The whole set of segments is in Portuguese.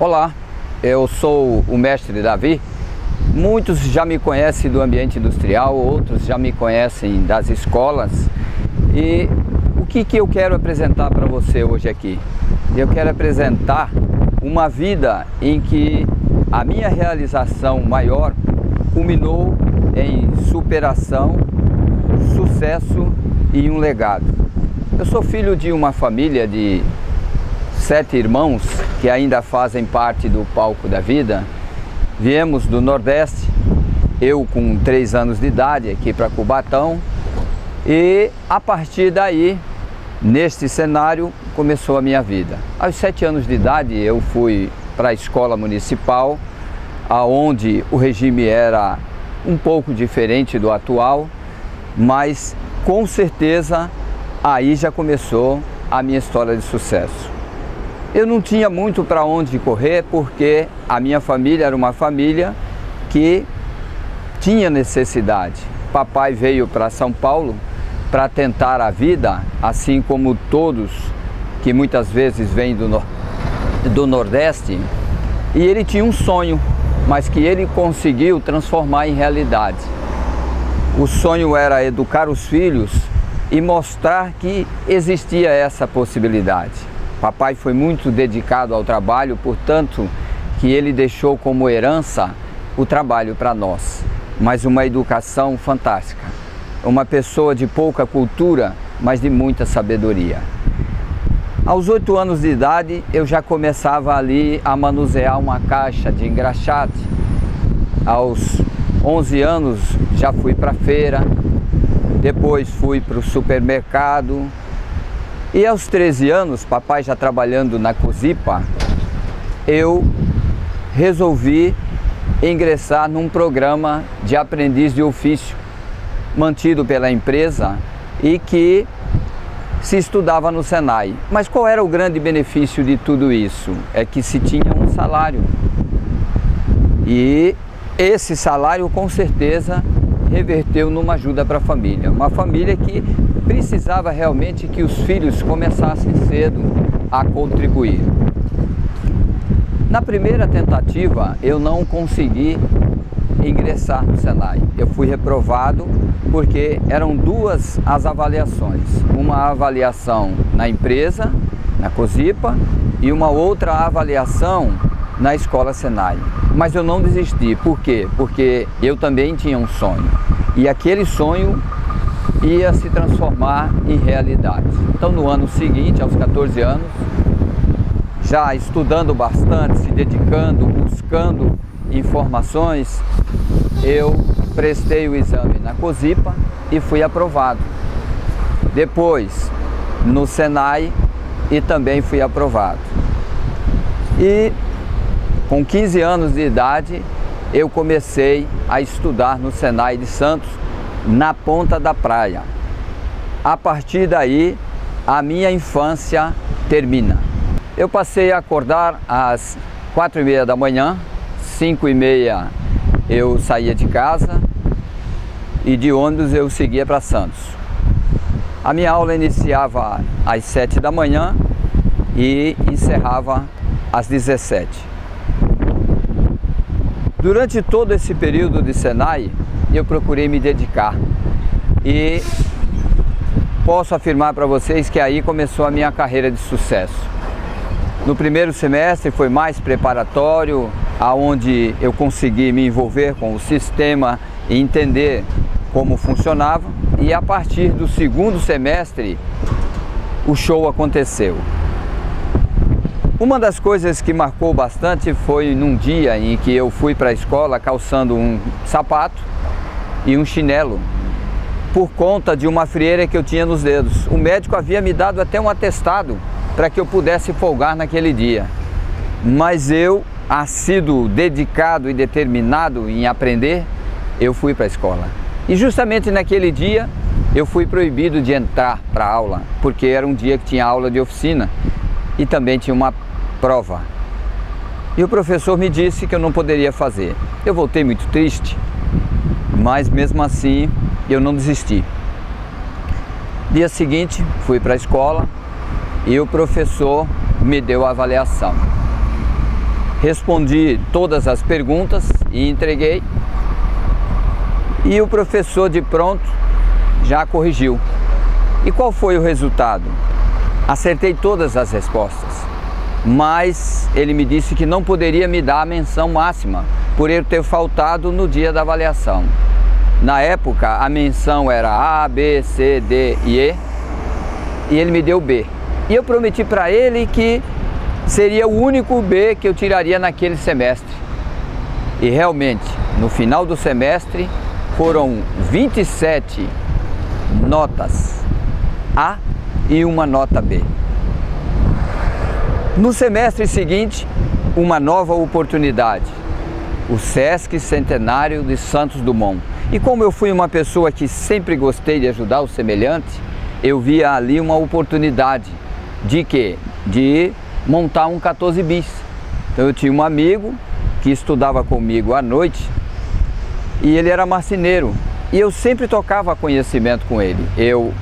Olá, eu sou o mestre Davi. Muitos já me conhecem do ambiente industrial, outros já me conhecem das escolas. E o que eu quero apresentar para você hoje aqui? Eu quero apresentar uma vida em que a minha realização maior culminou em superação, sucesso e um legado. Eu sou filho de uma família de 7 irmãos que ainda fazem parte do palco da vida. Viemos do Nordeste, eu com 3 anos de idade aqui para Cubatão, e a partir daí, neste cenário, começou a minha vida. Aos 7 anos de idade eu fui para a escola municipal, onde o regime era um pouco diferente do atual, mas com certeza aí já começou a minha história de sucesso. Eu não tinha muito para onde correr, porque a minha família era uma família que tinha necessidade. Papai veio para São Paulo para tentar a vida, assim como todos que muitas vezes vêm do Nordeste, e ele tinha um sonho, mas que ele conseguiu transformar em realidade. O sonho era educar os filhos e mostrar que existia essa possibilidade. Papai foi muito dedicado ao trabalho, portanto, que ele deixou como herança o trabalho para nós, mas uma educação fantástica. Uma pessoa de pouca cultura, mas de muita sabedoria. Aos 8 anos de idade, eu já começava ali a manusear uma caixa de engraxate. Aos 11 anos, já fui para a feira, depois fui para o supermercado. E aos 13 anos, papai já trabalhando na Cozipa, eu resolvi ingressar num programa de aprendiz de ofício, mantido pela empresa e que se estudava no Senai. Mas qual era o grande benefício de tudo isso? É que se tinha um salário. E esse salário, com certeza, reverteu numa ajuda para a família. Uma família que precisava realmente que os filhos começassem cedo a contribuir. Na primeira tentativa, eu não consegui ingressar no Senai. Eu fui reprovado porque eram 2 as avaliações. Uma avaliação na empresa, na Cozipa, e uma outra avaliação na escola Senai. Mas eu não desisti. Por quê? Porque eu também tinha um sonho. E aquele sonho ia se transformar em realidade. Então, no ano seguinte, aos 14 anos, já estudando bastante, se dedicando, buscando informações, eu prestei o exame na Cozipa e fui aprovado. Depois, no Senai, e também fui aprovado. E com 15 anos de idade, eu comecei a estudar no Senai de Santos, na Ponta da Praia. A partir daí, a minha infância termina. Eu passei a acordar às 4h30 da manhã, 5h30 eu saía de casa e de ônibus eu seguia para Santos. A minha aula iniciava às 7 da manhã e encerrava às 17. Durante todo esse período de Senai, eu procurei me dedicar e posso afirmar para vocês que aí começou a minha carreira de sucesso. No primeiro semestre foi mais preparatório, aonde eu consegui me envolver com o sistema e entender como funcionava, e a partir do segundo semestre o show aconteceu. Uma das coisas que marcou bastante foi num dia em que eu fui para a escola calçando um sapato e um chinelo, por conta de uma frieira que eu tinha nos dedos. O médico havia me dado até um atestado para que eu pudesse folgar naquele dia. Mas eu, assíduo, dedicado e determinado em aprender, eu fui para a escola. E justamente naquele dia eu fui proibido de entrar para a aula, porque era um dia que tinha aula de oficina e também tinha uma prova. E o professor me disse que eu não poderia fazer. Eu voltei muito triste, mas mesmo assim eu não desisti. Dia seguinte fui para a escola e o professor me deu a avaliação. respondi todas as perguntas e entreguei. E o professor de pronto já corrigiu. E qual foi o resultado? Acertei todas as respostas, mas ele me disse que não poderia me dar a menção máxima por eu ter faltado no dia da avaliação. Na época a menção era A, B, C, D e E, e ele me deu B. E eu prometi para ele que seria o único B que eu tiraria naquele semestre. E realmente, no final do semestre, foram 27 notas A e uma nota B. No semestre seguinte, uma nova oportunidade, o Sesc Centenário de Santos Dumont. E como eu fui uma pessoa que sempre gostei de ajudar o semelhante, eu via ali uma oportunidade de quê? De montar um 14 bis. Então eu tinha um amigo que estudava comigo à noite e ele era marceneiro e eu sempre tocava conhecimento com ele. Eu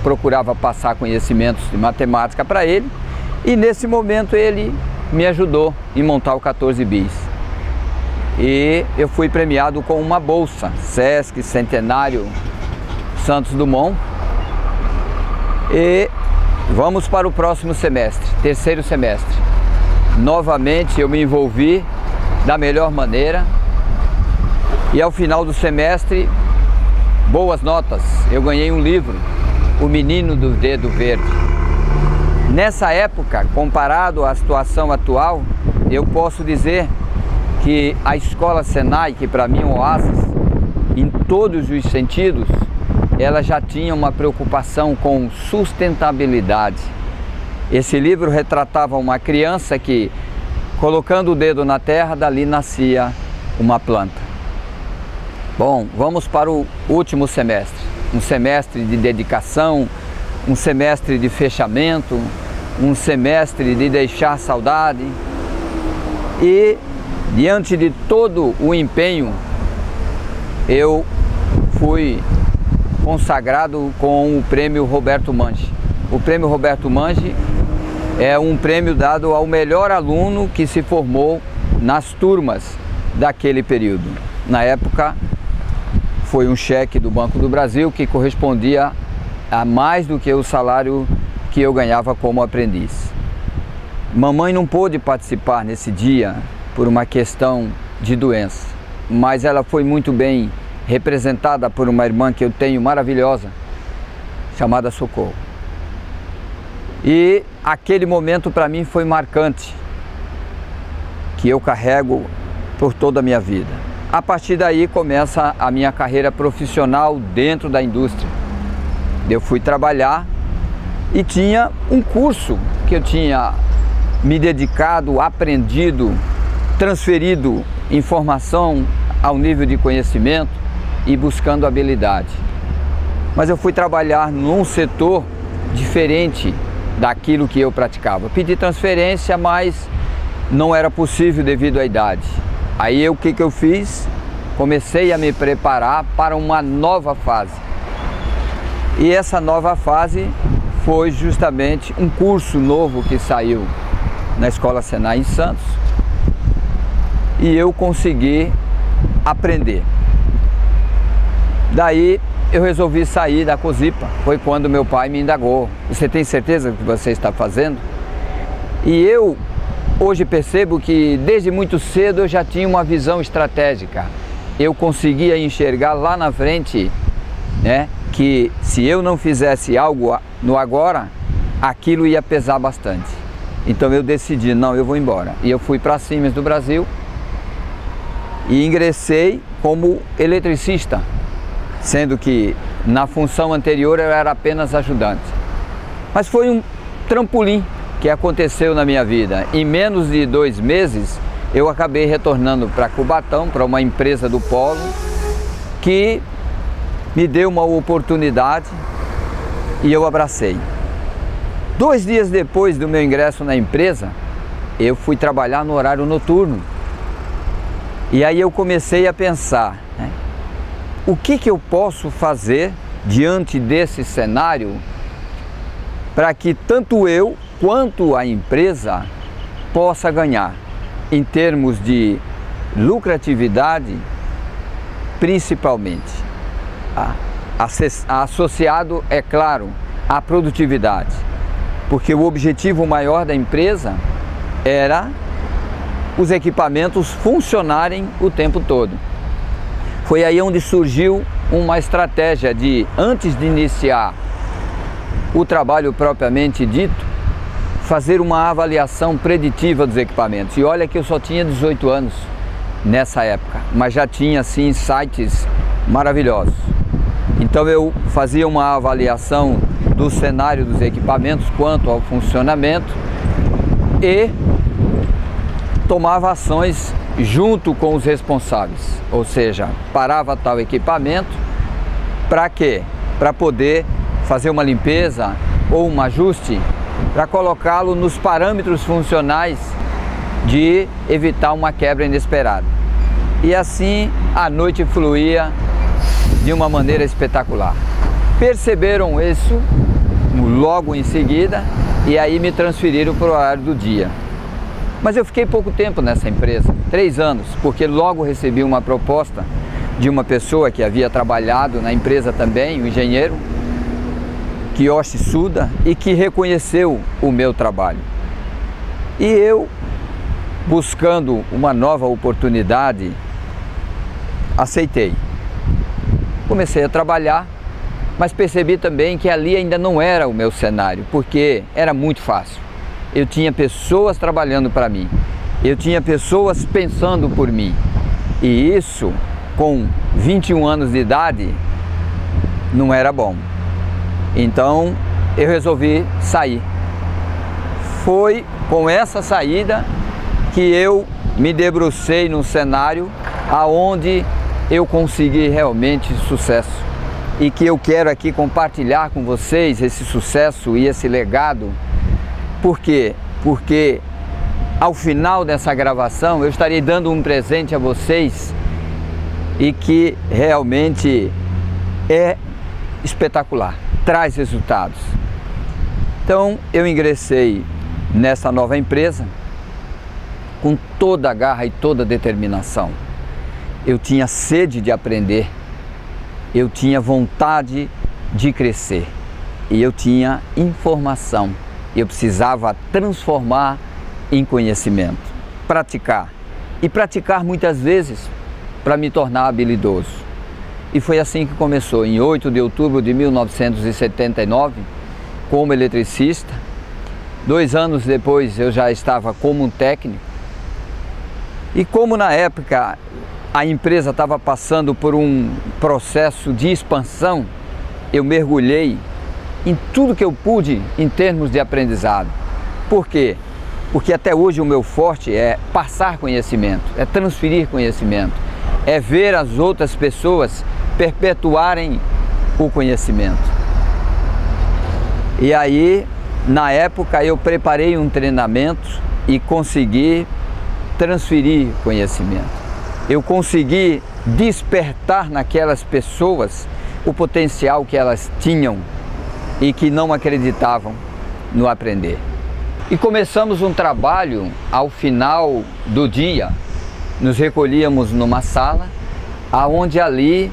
procurava passar conhecimentos de matemática para ele e nesse momento ele me ajudou em montar o 14 bis. E eu fui premiado com uma bolsa Sesc Centenário Santos Dumont. E vamos para o próximo semestre, terceiro semestre. Novamente eu me envolvi da melhor maneira e ao final do semestre, boas notas. Eu ganhei um livro, O Menino do Dedo Verde. Nessa época, comparado à situação atual, eu posso dizer que a Escola Senai, que para mim é um oásis em todos os sentidos, ela já tinha uma preocupação com sustentabilidade. Esse livro retratava uma criança que, colocando o dedo na terra, dali nascia uma planta. Bom, vamos para o último semestre. Um semestre de dedicação, um semestre de fechamento, um semestre de deixar saudade. E, diante de todo o empenho, eu fui consagrado com o Prêmio Roberto Manche. O Prêmio Roberto Manche é um prêmio dado ao melhor aluno que se formou nas turmas daquele período. Na época, foi um cheque do Banco do Brasil que correspondia a mais do que o salário que eu ganhava como aprendiz. Mamãe não pôde participar nesse dia por uma questão de doença, mas ela foi muito bem representada por uma irmã que eu tenho maravilhosa, chamada Socorro. E aquele momento para mim foi marcante, que eu carrego por toda a minha vida. A partir daí começa a minha carreira profissional dentro da indústria. Eu fui trabalhar e tinha um curso que eu tinha me dedicado, aprendido, transferido informação ao nível de conhecimento e buscando habilidade. Mas eu fui trabalhar num setor diferente daquilo que eu praticava. Pedi transferência, mas não era possível devido à idade. Aí o que eu fiz? Comecei a me preparar para uma nova fase. E essa nova fase foi justamente um curso novo que saiu na Escola Senai em Santos. E eu consegui aprender. Daí eu resolvi sair da Cosipa. Foi quando meu pai me indagou: você tem certeza do que você está fazendo? E eu hoje percebo que desde muito cedo eu já tinha uma visão estratégica. Eu conseguia enxergar lá na frente, né, que se eu não fizesse algo no agora, aquilo ia pesar bastante. Então eu decidi, não, eu vou embora. E eu fui para a Siemens do Brasil e ingressei como eletricista, sendo que na função anterior eu era apenas ajudante. Mas foi um trampolim que aconteceu na minha vida. Em menos de 2 meses, eu acabei retornando para Cubatão, para uma empresa do Polo, que me deu uma oportunidade e eu abracei. 2 dias depois do meu ingresso na empresa, eu fui trabalhar no horário noturno. E aí eu comecei a pensar, né, o que eu posso fazer diante desse cenário para que tanto eu quanto a empresa possa ganhar. em termos de lucratividade, principalmente, associado, é claro, à produtividade, porque o objetivo maior da empresa era os equipamentos funcionarem o tempo todo. Foi aí onde surgiu uma estratégia de, antes de iniciar o trabalho propriamente dito, fazer uma avaliação preditiva dos equipamentos. E olha que eu só tinha 18 anos nessa época, mas já tinha assim sites maravilhosos. Então eu fazia uma avaliação do cenário dos equipamentos quanto ao funcionamento e tomava ações junto com os responsáveis, ou seja, parava tal equipamento, para quê? Para poder fazer uma limpeza ou um ajuste, para colocá-lo nos parâmetros funcionais de evitar uma quebra inesperada. E assim a noite fluía de uma maneira espetacular. Perceberam isso logo em seguida e aí me transferiram para o horário do dia. Mas eu fiquei pouco tempo nessa empresa, 3 anos, porque logo recebi uma proposta de uma pessoa que havia trabalhado na empresa também, um engenheiro, Kiyoshi Suda, e que reconheceu o meu trabalho. E eu, buscando uma nova oportunidade, aceitei. Comecei a trabalhar, mas percebi também que ali ainda não era o meu cenário, porque era muito fácil. Eu tinha pessoas trabalhando para mim, eu tinha pessoas pensando por mim. E isso, com 21 anos de idade, não era bom. Então, eu resolvi sair. Foi com essa saída que eu me debrucei num cenário aonde eu consegui realmente sucesso. E que eu quero aqui compartilhar com vocês esse sucesso e esse legado. Por quê? Porque ao final dessa gravação eu estarei dando um presente a vocês e que realmente é espetacular, traz resultados. Então eu ingressei nessa nova empresa com toda a garra e toda a determinação. Eu tinha sede de aprender, eu tinha vontade de crescer e eu tinha informação. Eu precisava transformar em conhecimento, praticar. E praticar muitas vezes para me tornar habilidoso. E foi assim que começou, em 8 de outubro de 1979, como eletricista. 2 anos depois eu já estava como um técnico. E como na época a empresa estava passando por um processo de expansão, eu mergulhei em tudo que eu pude em termos de aprendizado. Por quê? Porque até hoje o meu forte é passar conhecimento, é transferir conhecimento, é ver as outras pessoas perpetuarem o conhecimento. E aí, na época, eu preparei um treinamento e consegui transferir conhecimento. Eu consegui despertar naquelas pessoas o potencial que elas tinham e que não acreditavam no aprender. E começamos um trabalho ao final do dia. Nos recolhíamos numa sala, aonde ali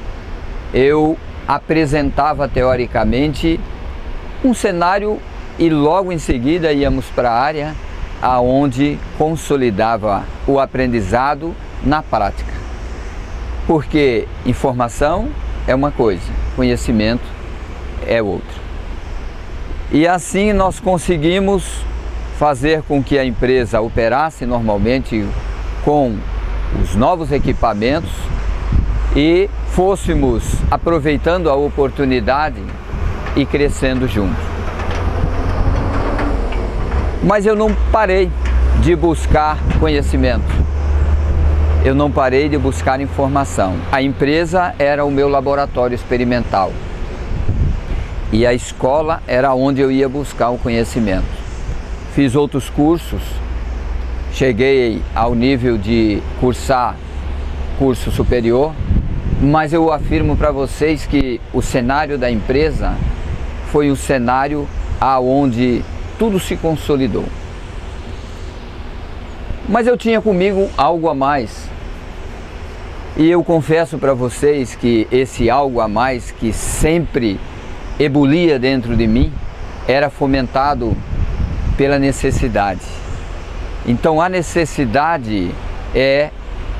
eu apresentava teoricamente um cenário e logo em seguida íamos para a área aonde consolidava o aprendizado na prática. Porque informação é uma coisa, conhecimento é outra. E assim nós conseguimos fazer com que a empresa operasse normalmente com os novos equipamentos e fôssemos aproveitando a oportunidade e crescendo juntos. Mas eu não parei de buscar conhecimento, eu não parei de buscar informação. A empresa era o meu laboratório experimental e a escola era onde eu ia buscar o conhecimento. Fiz outros cursos, cheguei ao nível de cursar curso superior, mas eu afirmo para vocês que o cenário da empresa foi um cenário aonde tudo se consolidou. Mas eu tinha comigo algo a mais. E eu confesso para vocês que esse algo a mais que sempre ebulia dentro de mim era fomentado pela necessidade. Então a necessidade é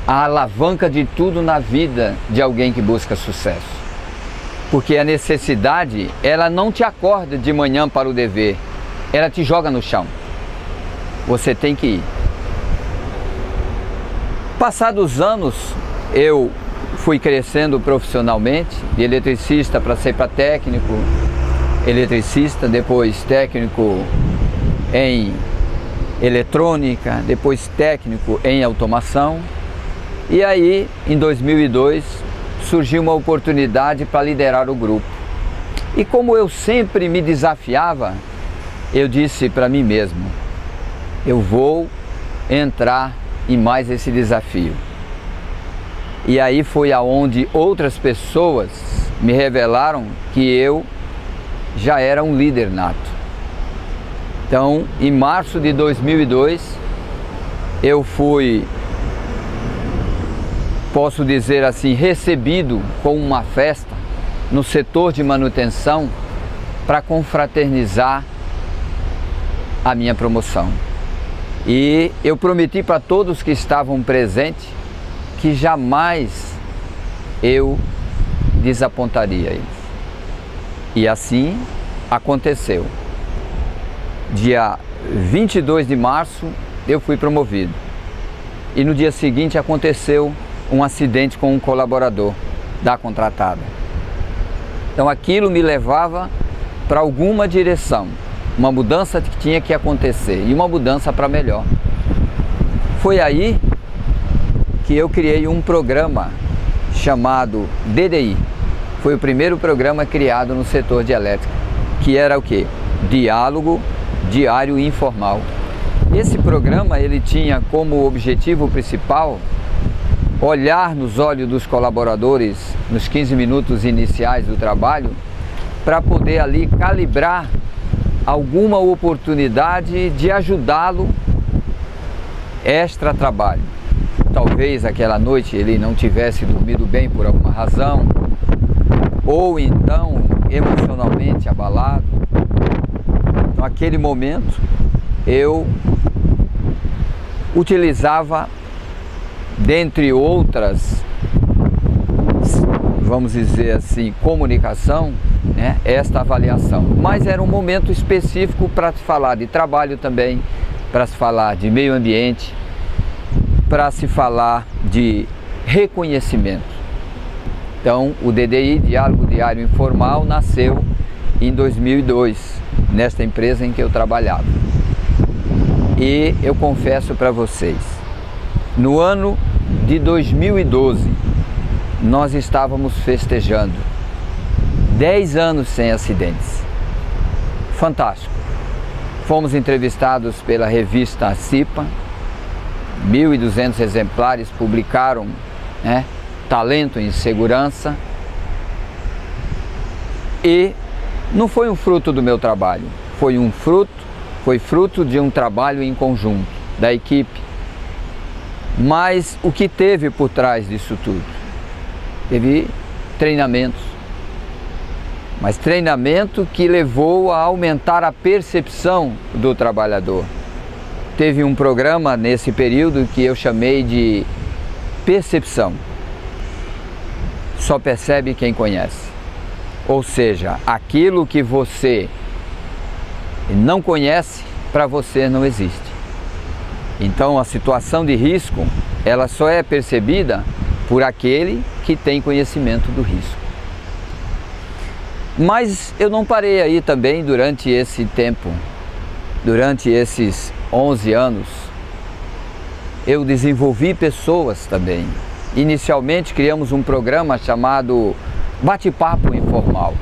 a alavanca de tudo na vida de alguém que busca sucesso. Porque a necessidade, ela não te acorda de manhã para o dever, ela te joga no chão. Você tem que ir. Passados anos, eu fui crescendo profissionalmente, de eletricista para ser para técnico, eletricista, depois técnico em eletrônica, depois técnico em automação. E aí, em 2002, surgiu uma oportunidade para liderar o grupo. E como eu sempre me desafiava, eu disse para mim mesmo, eu vou entrar em mais esse desafio. E aí foi aonde outras pessoas me revelaram que eu já era um líder nato. Então, em março de 2002, eu fui, posso dizer assim, recebido com uma festa no setor de manutenção para confraternizar a minha promoção. E eu prometi para todos que estavam presentes que jamais eu desapontaria eles. E assim aconteceu. Dia 22 de março eu fui promovido. E no dia seguinte aconteceu um acidente com um colaborador da contratada. Então aquilo me levava para alguma direção, uma mudança que tinha que acontecer e uma mudança para melhor. Foi aí que eu criei um programa chamado DDI. Foi o primeiro programa criado no setor de elétrica, que era o quê? Diálogo Diário Informal. Esse programa ele tinha como objetivo principal olhar nos olhos dos colaboradores nos 15 minutos iniciais do trabalho para poder ali calibrar alguma oportunidade de ajudá-lo extra trabalho. Talvez aquela noite ele não tivesse dormido bem por alguma razão, ou então emocionalmente abalado. Naquele momento eu utilizava, dentre outras, vamos dizer assim, comunicação, né, esta avaliação. Mas era um momento específico para se falar de trabalho também, para se falar de meio ambiente, para se falar de reconhecimento. Então, o DDI, Diálogo Diário Informal, nasceu em 2002, nesta empresa em que eu trabalhava. E eu confesso para vocês, no ano de 2012, nós estávamos festejando 10 anos sem acidentes. Fantástico. Fomos entrevistados pela revista CIPA, 1.200 exemplares publicaram, né, talento em segurança. E não foi um fruto do meu trabalho, foi fruto de um trabalho em conjunto, da equipe. Mas o que teve por trás disso tudo? Teve treinamentos, mas treinamento que levou a aumentar a percepção do trabalhador. Teve um programa nesse período que eu chamei de percepção. Só percebe quem conhece. Ou seja, aquilo que você não conhece, para você não existe. Então a situação de risco, ela só é percebida por aquele que tem conhecimento do risco. Mas eu não parei aí também durante esse tempo, durante esses 11 anos, eu desenvolvi pessoas também. Inicialmente criamos um programa chamado Bate-Papo Informal.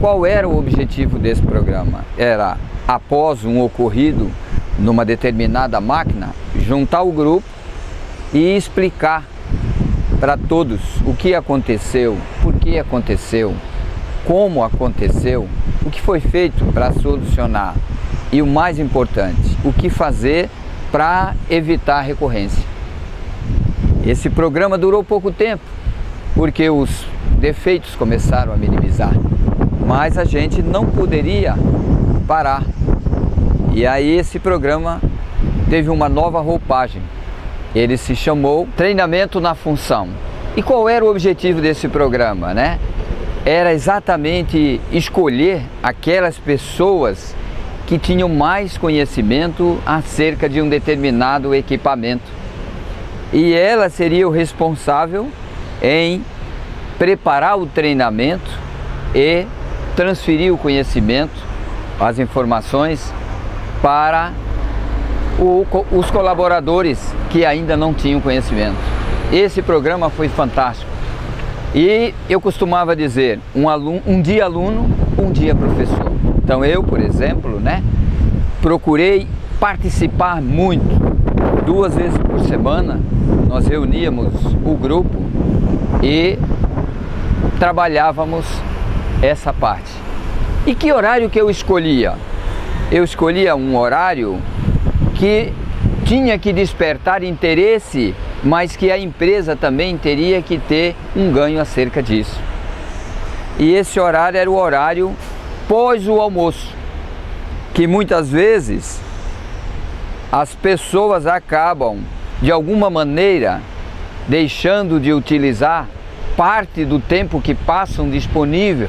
Qual era o objetivo desse programa? Era, após um ocorrido numa determinada máquina, juntar o grupo e explicar para todos o que aconteceu, por que aconteceu, como aconteceu, o que foi feito para solucionar e o mais importante, o que fazer para evitar recorrência. Esse programa durou pouco tempo, porque os defeitos começaram a minimizar, mas a gente não poderia parar. E aí esse programa teve uma nova roupagem. Ele se chamou Treinamento na Função. E qual era o objetivo desse programa, né? Era exatamente escolher aquelas pessoas que tinham mais conhecimento acerca de um determinado equipamento. E ela seria o responsável em preparar o treinamento e transferir o conhecimento, as informações para os colaboradores que ainda não tinham conhecimento. Esse programa foi fantástico. E eu costumava dizer, um dia aluno, um dia professor. Então eu, por exemplo, né, procurei participar muito. 2 vezes por semana nós reuníamos o grupo e trabalhávamos essa parte. E que horário que eu escolhia? Eu escolhia um horário que tinha que despertar interesse, mas que a empresa também teria que ter um ganho acerca disso. E esse horário era o horário pós o almoço, que muitas vezes as pessoas acabam, de alguma maneira, deixando de utilizar parte do tempo que passam disponível,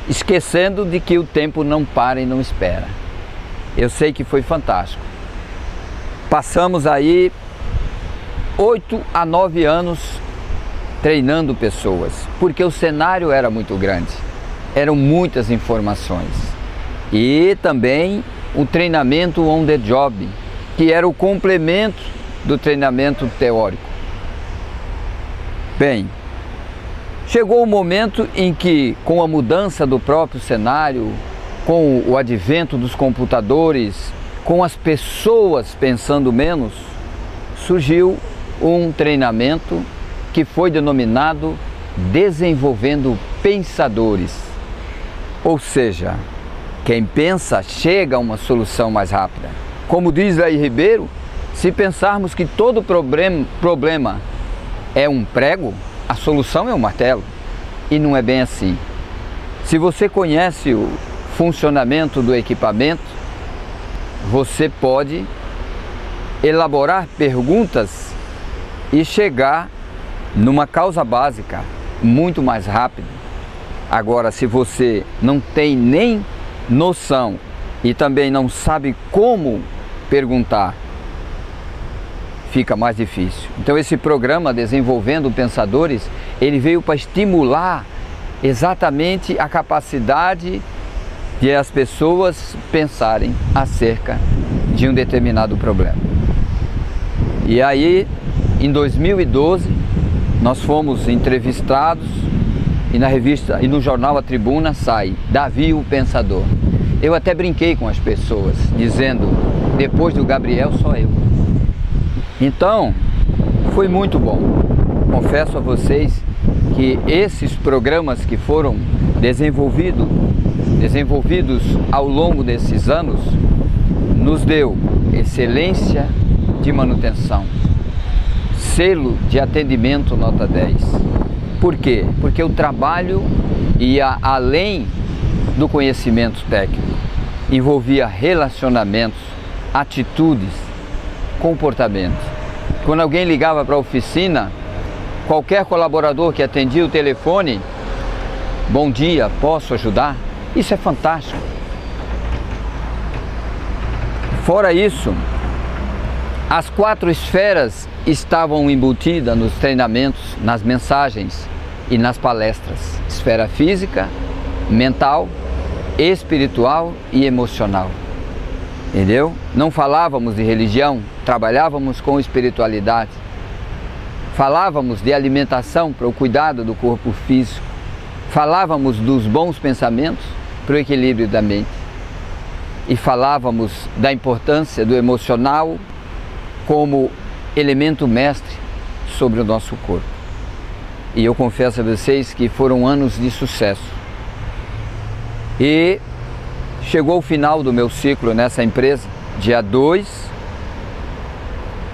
esquecendo de que o tempo não para e não espera. Eu sei que foi fantástico. Passamos aí 8 a 9 anos treinando pessoas, porque o cenário era muito grande, eram muitas informações. E também o treinamento on the job, que era o complemento do treinamento teórico. Bem, chegou o momento em que, com a mudança do próprio cenário, com o advento dos computadores, com as pessoas pensando menos, surgiu um treinamento que foi denominado Desenvolvendo Pensadores. Ou seja, quem pensa chega a uma solução mais rápida. Como diz Laí Ribeiro, se pensarmos que todo problema é um prego, a solução é um martelo. E não é bem assim. Se você conhece o funcionamento do equipamento, você pode elaborar perguntas e chegar numa causa básica muito mais rápido. Agora, se você não tem nem noção e também não sabe como perguntar, fica mais difícil. Então esse programa Desenvolvendo Pensadores, ele veio para estimular exatamente a capacidade de as pessoas pensarem acerca de um determinado problema. E aí, em 2012, nós fomos entrevistados e na revista e no jornal A Tribuna sai Davi o Pensador. Eu até brinquei com as pessoas, dizendo, depois do Gabriel, só eu. Então, foi muito bom. Confesso a vocês que esses programas que foram desenvolvidos ao longo desses anos, nos deu excelência de manutenção, selo de atendimento nota 10. Por quê? Porque o trabalho ia além do conhecimento técnico, envolvia relacionamentos, atitudes, comportamento. Quando alguém ligava para a oficina, qualquer colaborador que atendia o telefone, bom dia, posso ajudar? Isso é fantástico. Fora isso, as 4 esferas estavam embutidas nos treinamentos, nas mensagens e nas palestras. Esfera física, mental, espiritual e emocional. Entendeu? Não falávamos de religião, trabalhávamos com espiritualidade. Falávamos de alimentação para o cuidado do corpo físico. Falávamos dos bons pensamentos para o equilíbrio da mente. E falávamos da importância do emocional como elemento mestre sobre o nosso corpo. E eu confesso a vocês que foram anos de sucesso. E chegou o final do meu ciclo nessa empresa, dia 2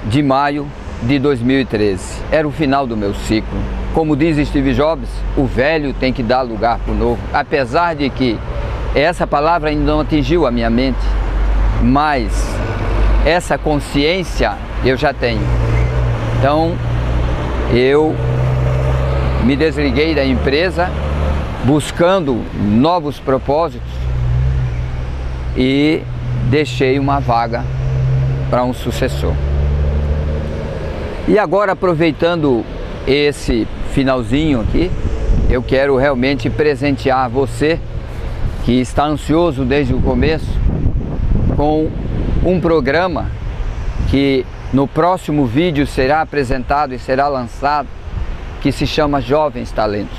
de maio de 2013. Era o final do meu ciclo. Como diz Steve Jobs, o velho tem que dar lugar para o novo. Apesar de que essa palavra ainda não atingiu a minha mente, mas essa consciência eu já tenho. Então, eu me desliguei da empresa buscando novos propósitos e deixei uma vaga para um sucessor. E agora, aproveitando esse finalzinho aqui, eu quero realmente presentear você que está ansioso desde o começo com um programa que no próximo vídeo será apresentado e será lançado, que se chama Jovens Talentos.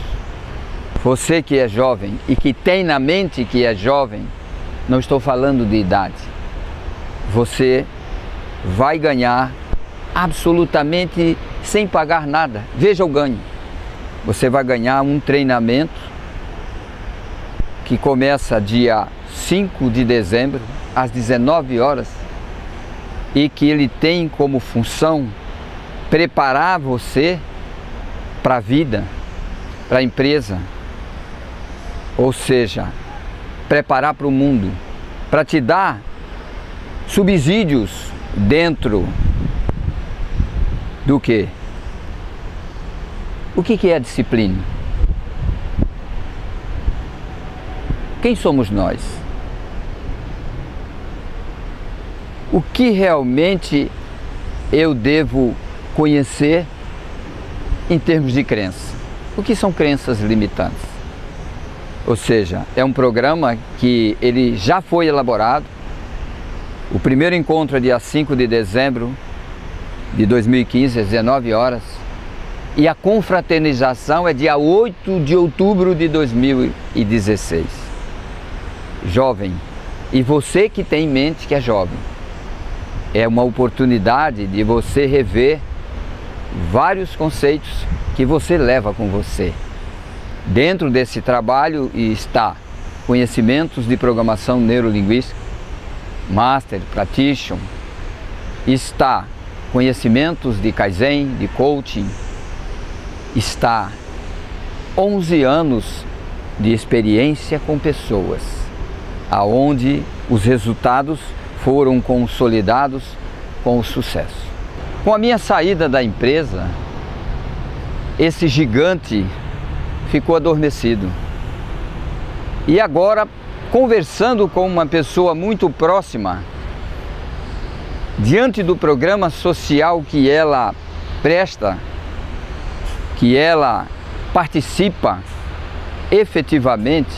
Você que é jovem e que tem na mente que é jovem, não estou falando de idade, você vai ganhar absolutamente sem pagar nada. Veja o ganho. Você vai ganhar um treinamento que começa dia 5 de dezembro, às 19 horas, e que ele tem como função preparar você para a vida, para a empresa, ou seja, preparar para o mundo, para te dar subsídios dentro do quê? O que é a disciplina? Quem somos nós? O que realmente eu devo conhecer em termos de crença? O que são crenças limitantes? Ou seja, é um programa que ele já foi elaborado. O primeiro encontro é dia 5 de dezembro de 2015, às 19 horas. E a confraternização é dia 8 de outubro de 2016. Jovem, e você que tem em mente que é jovem, é uma oportunidade de você rever vários conceitos que você leva com você. Dentro desse trabalho está conhecimentos de programação neurolinguística, Master, Practitioner, está conhecimentos de Kaizen, de coaching, está 11 anos de experiência com pessoas, aonde os resultados foram consolidados com o sucesso. Com a minha saída da empresa, esse gigante ficou adormecido. E agora, conversando com uma pessoa muito próxima, diante do programa social que ela presta, que ela participa efetivamente,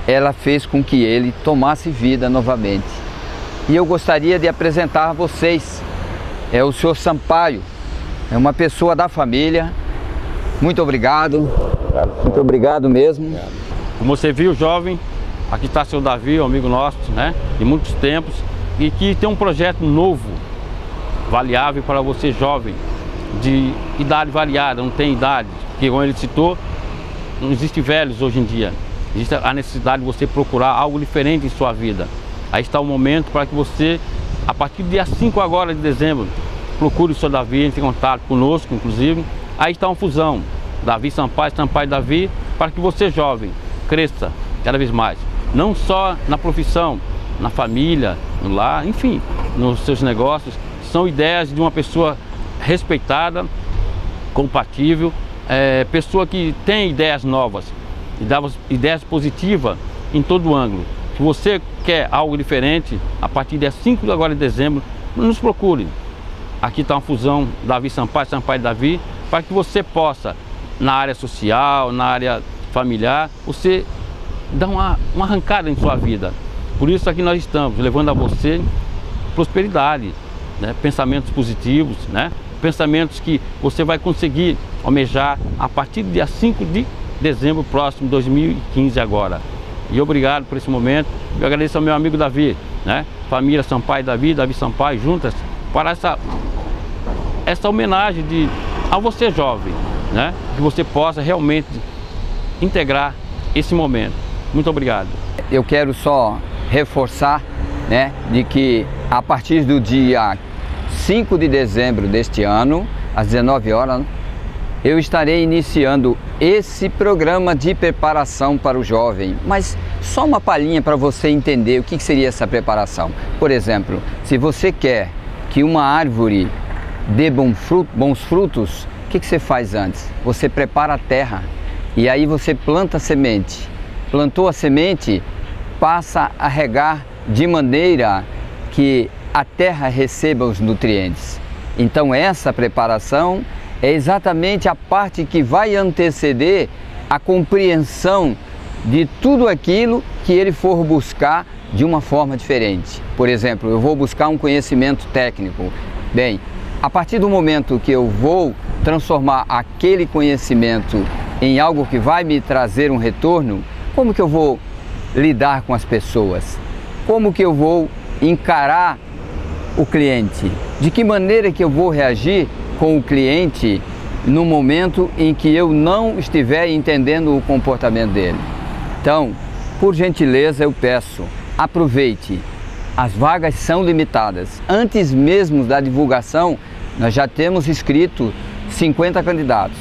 ela fez com que ele tomasse vida novamente. E eu gostaria de apresentar a vocês, é o Sr. Sampaio, é uma pessoa da família. Muito obrigado, muito obrigado mesmo. Como você viu, jovem, aqui está o Sr. Davi, um amigo nosso, né, de muitos tempos, e que tem um projeto novo, variável para você jovem, de idade variada, não tem idade, porque como ele citou, não existe velhos hoje em dia. Existe a necessidade de você procurar algo diferente em sua vida. Aí está o momento para que você, a partir do dia 5 agora de dezembro, procure o Sr. Davi, entre em contato conosco, inclusive. Aí está uma fusão, Davi Sampaio, Sampaio Davi, para que você jovem cresça cada vez mais. Não só na profissão, na família, no lar, enfim, nos seus negócios. São ideias de uma pessoa respeitada, compatível, pessoa que tem ideias novas, ideias positivas em todo ângulo. Se você quer algo diferente, a partir de 5 agora de dezembro, nos procure. Aqui está uma fusão Davi Sampaio, Sampaio Davi, para que você possa, na área social, na área familiar, você dar uma arrancada em sua vida. Por isso aqui nós estamos, levando a você prosperidade, né? Pensamentos positivos, né? Pensamentos que você vai conseguir almejar a partir do dia 5 de dezembro próximo, 2015 agora. E obrigado por esse momento. Eu agradeço ao meu amigo Davi, né? Família Sampaio Davi, Davi Sampaio, juntas, para essa homenagem a você jovem, né? Que você possa realmente integrar esse momento. Muito obrigado. Eu quero só reforçar, né, de que a partir do dia 5 de dezembro deste ano, às 19 horas, eu estarei iniciando esse programa de preparação para o jovem. Mas só uma palhinha para você entender o que seria essa preparação. Por exemplo, se você quer que uma árvore dê bons frutos, o que você faz antes? Você prepara a terra e aí você planta a semente. Plantou a semente, passa a regar de maneira que a terra receba os nutrientes. Então essa preparação é exatamente a parte que vai anteceder a compreensão de tudo aquilo que ele for buscar de uma forma diferente. Por exemplo, eu vou buscar um conhecimento técnico. Bem, a partir do momento que eu vou transformar aquele conhecimento em algo que vai me trazer um retorno, como que eu vou lidar com as pessoas? Como que eu vou encarar o cliente? De que maneira que eu vou reagir com o cliente no momento em que eu não estiver entendendo o comportamento dele? Então, por gentileza, eu peço, aproveite. As vagas são limitadas. Antes mesmo da divulgação, nós já temos inscrito 50 candidatos.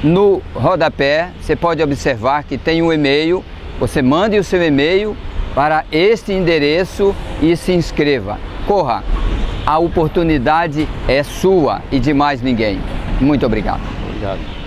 No rodapé, você pode observar que tem um e-mail. Você mande o seu e-mail para este endereço e se inscreva. Corra! A oportunidade é sua e de mais ninguém. Muito obrigado. Obrigado.